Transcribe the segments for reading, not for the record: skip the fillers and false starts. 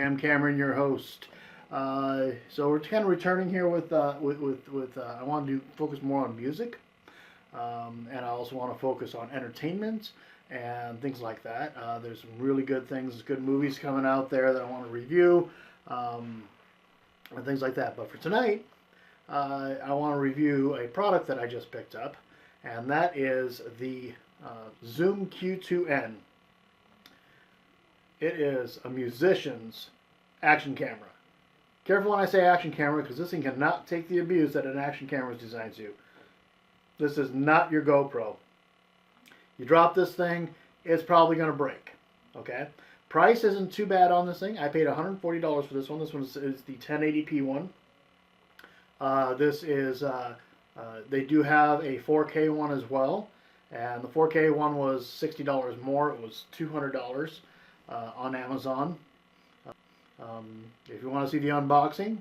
am Cameron, your host. So we're kind of returning here with I want to focus more on music, and I also want to focus on entertainment and things like that. There's some really good things, good movies coming out there that I want to review, and things like that. But for tonight, I want to review a product that I just picked up, and that is the Zoom Q2n. It is a musician's action camera. Careful when I say action camera, because this thing cannot take the abuse that an action camera is designed to. This is not your GoPro. You drop this thing, it's probably going to break. Okay? Price isn't too bad on this thing. I paid $140 for this one. This one is the 1080p one. They do have a 4K one as well. And the 4K one was $60 more. It was $200 on Amazon. If you want to see the unboxing,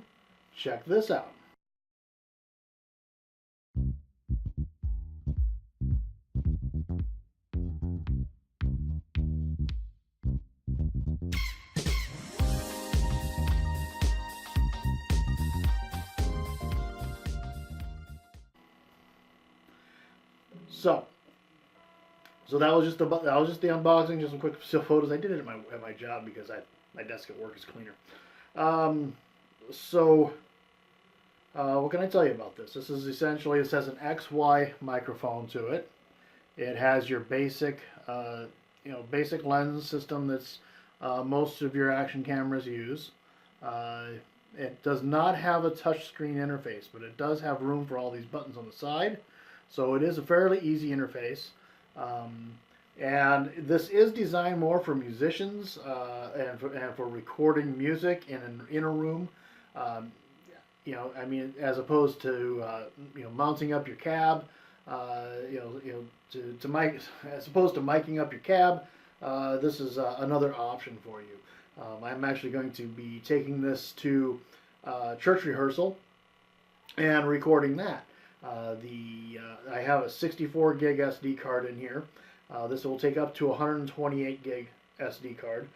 check this out. So that was just the unboxing, just some quick still photos. I did it at my job because my desk at work is cleaner. What can I tell you about this? This is essentially, it says an XY microphone to it. It has your basic basic lens system that's most of your action cameras use. It does not have a touchscreen interface, but it does have room for all these buttons on the side. So it is a fairly easy interface. And this is designed more for musicians and for recording music in a room. As opposed to mounting up your cab. As opposed to miking up your cab. This is another option for you. I'm actually going to be taking this to church rehearsal and recording that. I have a 64 gig SD card in here. This will take up to 128 gig SD card.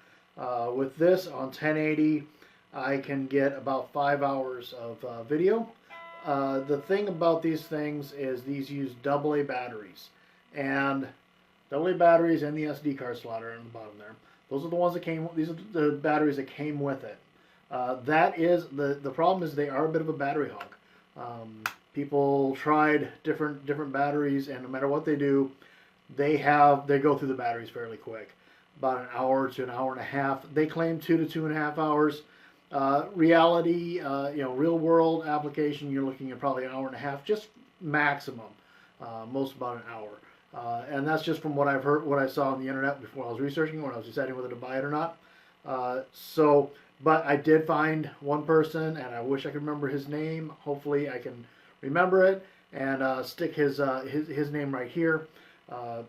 With this on 1080, I can get about 5 hours of video. The thing about these things is these use AA batteries, and AA batteries and the SD card slot are on the bottom there. Those are the ones that came. These are the batteries that came with it. That is the problem is they are a bit of a battery hog. People tried different batteries, and no matter what they do, they go through the batteries fairly quick, about an hour to an hour and a half. They claim 2 to 2.5 hours. Reality, real world application, you're looking at probably an hour and a half, just maximum. Most about an hour, and that's just from what I've heard, what I saw on the internet before I was researching, when I was deciding whether to buy it or not. But I did find one person, and I wish I could remember his name. Hopefully, I can remember it and stick his name right here. And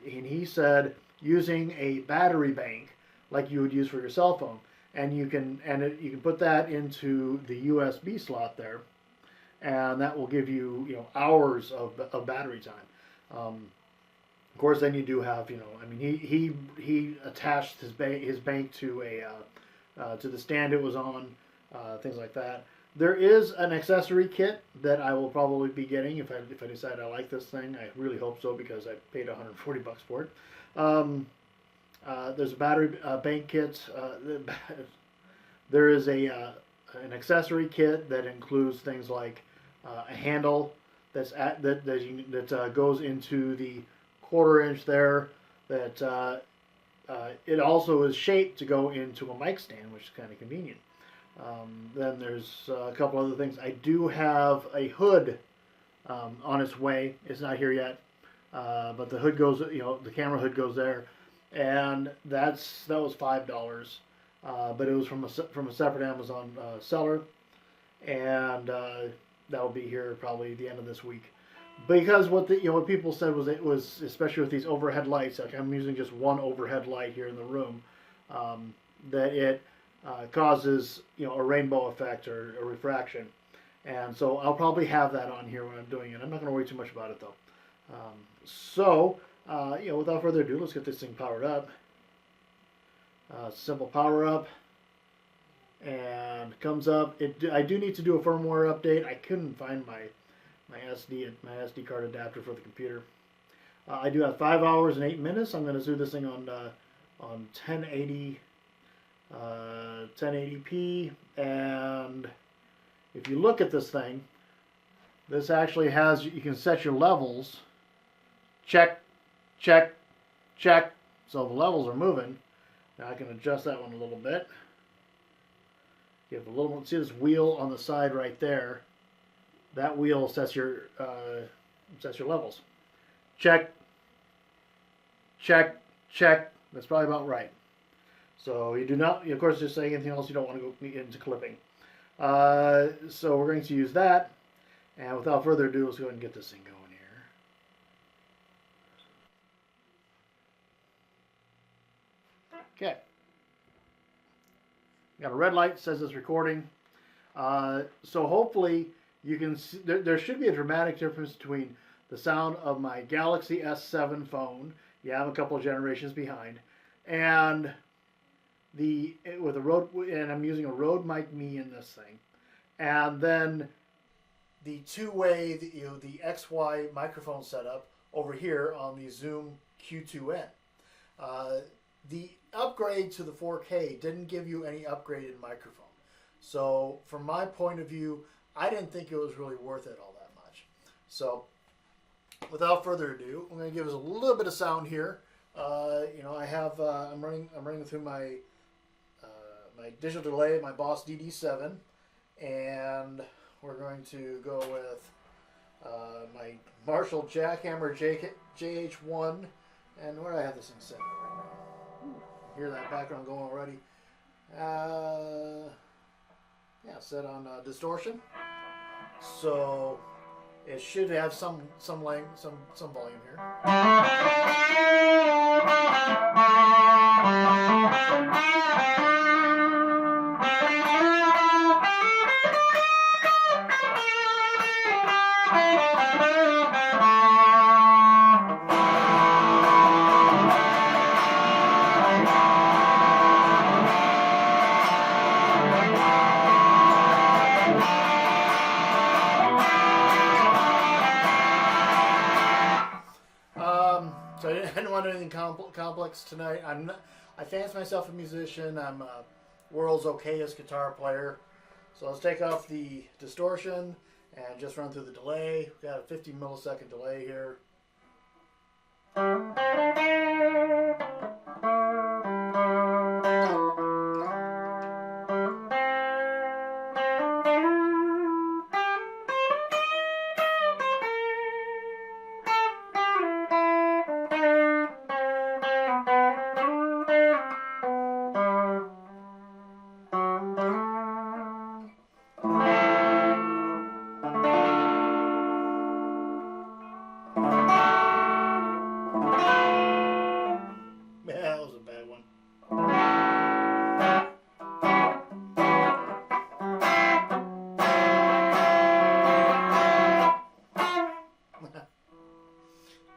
he said using a battery bank like you would use for your cell phone, and you can put that into the USB slot there, and that will give you hours of battery time. Of course, then you do have he attached his bank to the stand it was on, things like that. There is an accessory kit that I will probably be getting if I decide I like this thing. I really hope so, because I paid $140 for it. There's a battery bank kit. There is an accessory kit that includes things like a handle that goes into the 1/4 inch there. That it also is shaped to go into a mic stand, which is kind of convenient. Then there's a couple other things. I do have a hood on its way. It's not here yet, but the hood goes. The camera hood goes there, and that was $5. But it was from a separate Amazon seller, and that will be here probably the end of this week. Because what people said was, it was, especially with these overhead lights, like I'm using just one overhead light here in the room, that it causes a rainbow effect or a refraction, and so I'll probably have that on here when I'm doing it. I'm not going to worry too much about it though. Without further ado, let's get this thing powered up. Simple power up, and comes up. I do need to do a firmware update. I couldn't find my SD card adapter for the computer. I do have 5 hours and 8 minutes. I'm going to do this thing on 1080 1080p, and if you look at this thing, this actually has, you can set your levels. Check, check, check. So the levels are moving. Now I can adjust that one a little bit. Give a little. See this wheel on the side right there? That wheel sets your levels. Check, check, check. That's probably about right. So you do not, of course, just saying anything else you don't want to go into clipping. So we're going to use that. And without further ado, let's go ahead and get this thing going here. Okay. Got a red light, says it's recording. So hopefully you can see, there should be a dramatic difference between the sound of my Galaxy S7 phone. You have a couple of generations behind. And and I'm using a Rode Mic Me in this thing. And then the two-way, the XY microphone setup over here on the Zoom Q2n. The upgrade to the 4K didn't give you any upgraded microphone. So from my point of view, I didn't think it was really worth it all that much. So without further ado, I'm going to give us a little bit of sound here. I have I'm running through my my digital delay, my Boss DD7, and we're going to go with my Marshall Jackhammer JH1, and where do I have this thing set right now? Ooh, hear that background going already. Yeah, set on distortion, so it should have some volume here. So I didn't want anything complex tonight. I fancy myself a musician. I'm world's okayest guitar player. So let's take off the distortion and just run through the delay. We've got a 50 millisecond delay here. That was a bad one.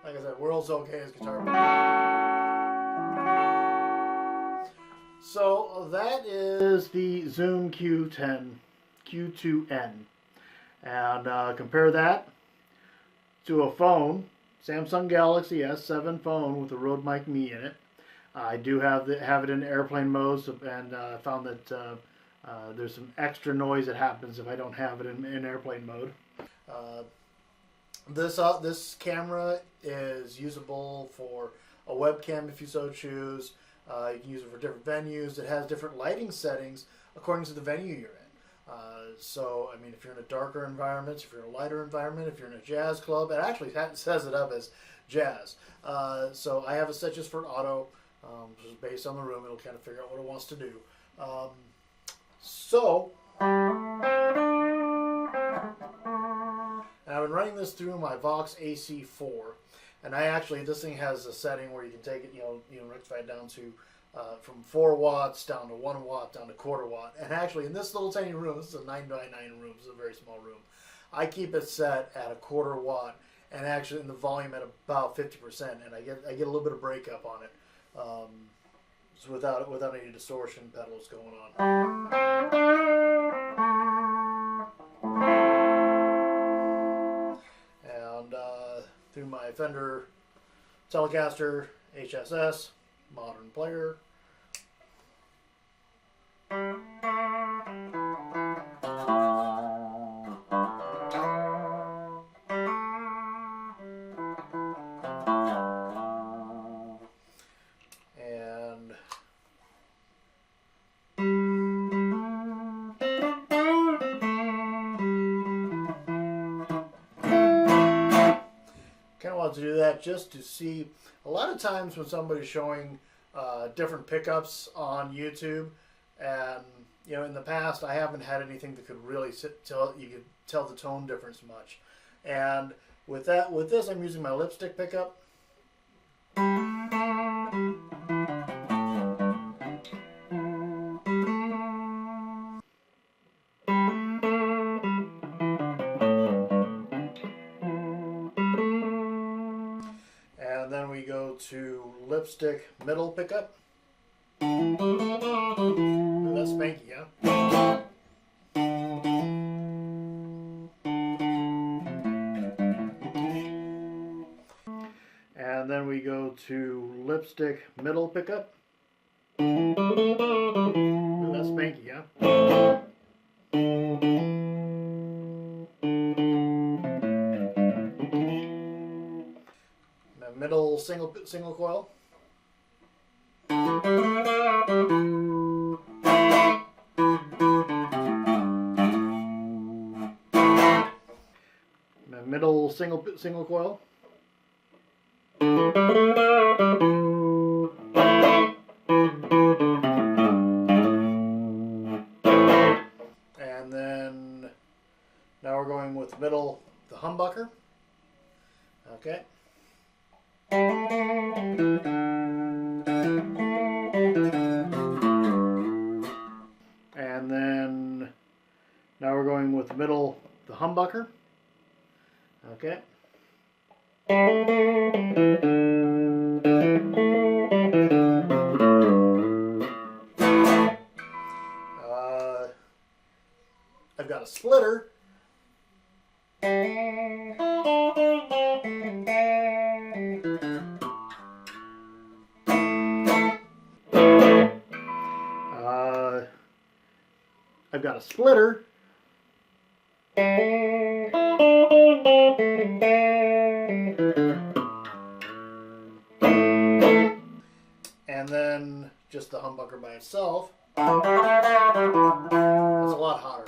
Like I said, world's okayest guitar player. So that is the Zoom Q2n, and compare that to a phone, Samsung Galaxy S7 phone with a Rode Mic Me in it. I do have it in airplane mode, and found that there's some extra noise that happens if I don't have it in airplane mode. This camera is usable for a webcam if you so choose. You can use it for different venues. It has different lighting settings according to the venue you're in. So, I mean, if you're in a darker environment, if you're in a lighter environment, if you're in a jazz club, it actually says it up as jazz. So I have it set just for auto, which is based on the room. It'll kind of figure out what it wants to do. And I've been running this through my Vox AC4, and this thing has a setting where you can take it, rectify it down to from 4 watts down to 1 watt down to quarter watt. And actually, in this little tiny room, this is a 9 by 9 room, this is a very small room, I keep it set at a quarter watt, and actually in the volume at about 50%, and I get a little bit of breakup on it. without any distortion pedals going on. And through my Fender Telecaster HSS modern player. And kind of want to do that just to see. A lot of times when somebody's showing different pickups on YouTube, and you know, in the past I haven't had anything that could really you could tell the tone difference much. And with this, I'm using my lipstick pickup. And then we go to lipstick middle pickup. That's spanky, yeah? And then we go to lipstick middle pickup. That's spanky, yeah? Middle single coil. Middle single coil. And then now we're going with the humbucker. Okay. And then now we're going with the humbucker. Okay. I've got a splitter. I've got a splitter. And then just the humbucker by itself. That's a lot hotter.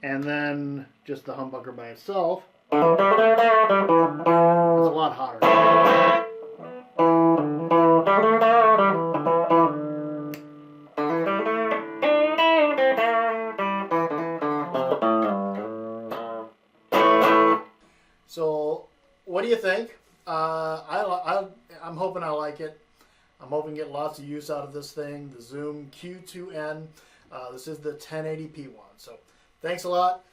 And then just the humbucker by itself. That's a lot hotter. So, what do you think? I'm hoping I like it. I'm hoping to get lots of use out of this thing, the Zoom Q2n. This is the 1080p one. So, thanks a lot.